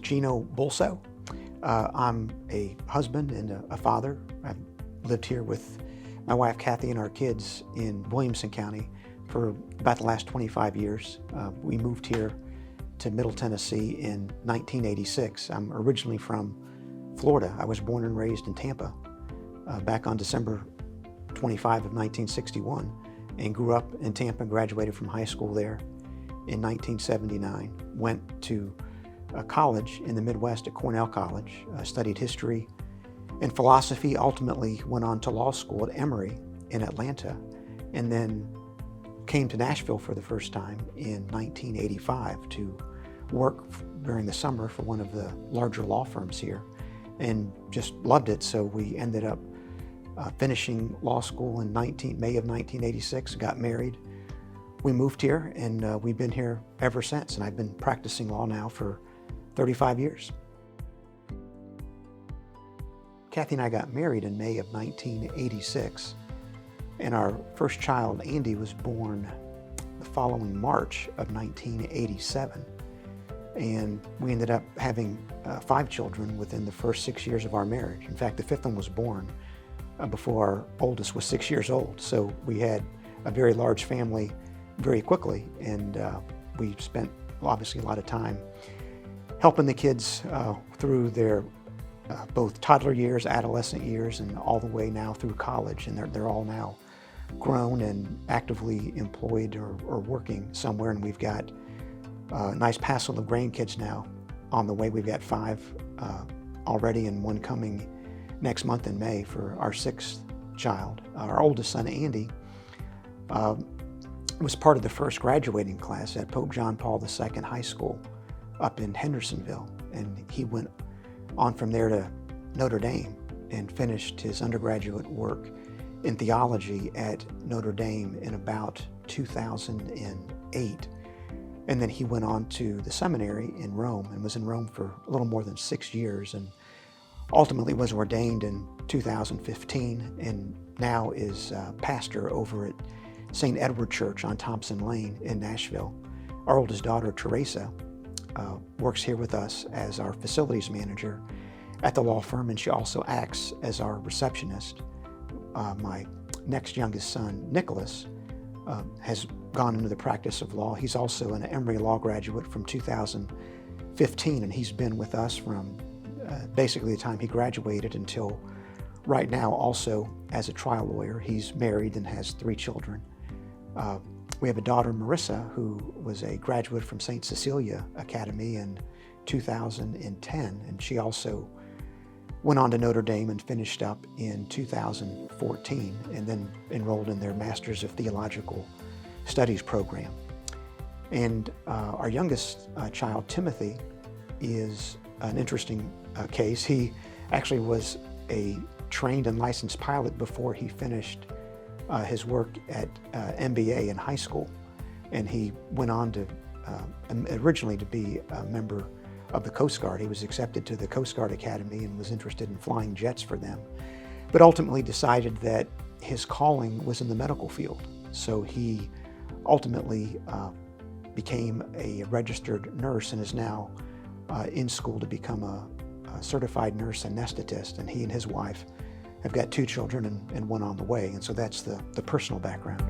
Gino Bulso. I'm a husband and a father. I've lived here with my wife Kathy and our kids in Williamson County for about the last 25 years. We moved here to Middle Tennessee in 1986. I'm originally from Florida. I was born and raised in Tampa back on December 25 of 1961 and grew up in Tampa, graduated from high school there in 1979. Went to college in the Midwest at Cornell College, studied history and philosophy, ultimately went on to law school at Emory in Atlanta, and then came to Nashville for the first time in 1985 to work during the summer for one of the larger law firms here, and just loved it. So we ended up finishing law school in May of 1986, got married. We moved here, and we've been here ever since, and I've been practicing law now for 35 years. Kathy and I got married in May of 1986, and our first child, Andy, was born the following March of 1987. And we ended up having 5 children within the first 6 years of our marriage. In fact, the 5th one was born before our oldest was 6 years old. So we had a very large family very quickly, and we spent obviously a lot of time helping the kids through their both toddler years, adolescent years, and all the way now through college. And they're all now grown and actively employed or working somewhere. And we've got a nice passel of grandkids now on the way. We've got 5 already, and one coming next month in May for our 6th child. Our oldest son, Andy, was part of the first graduating class at Pope John Paul II High School up in Hendersonville, and he went on from there to Notre Dame and finished his undergraduate work in theology at Notre Dame in about 2008. And then he went on to the seminary in Rome and was in Rome for a little more than 6 years, and ultimately was ordained in 2015 and now is pastor over at St. Edward Church on Thompson Lane in Nashville. Our oldest daughter, Teresa, works here with us as our facilities manager at the law firm, and she also acts as our receptionist. My next youngest son, Nicholas, has gone into the practice of law. He's also an Emory Law graduate from 2015, and he's been with us from basically the time he graduated until right now, also as a trial lawyer. He's married and has 3 children. We have a daughter, Marissa, who was a graduate from St. Cecilia Academy in 2010, and she also went on to Notre Dame and finished up in 2014, and then enrolled in their Masters of Theological Studies program. And our youngest child, Timothy, is an interesting case. He actually was a trained and licensed pilot before he finished his work at MBA in high school, and he went on to originally to be a member of the Coast Guard. He was accepted to the Coast Guard Academy and was interested in flying jets for them, but ultimately decided that his calling was in the medical field. So he ultimately became a registered nurse and is now in school to become a certified nurse anesthetist, and he and his wife have got 2 children and 1 on the way. And so that's the personal background.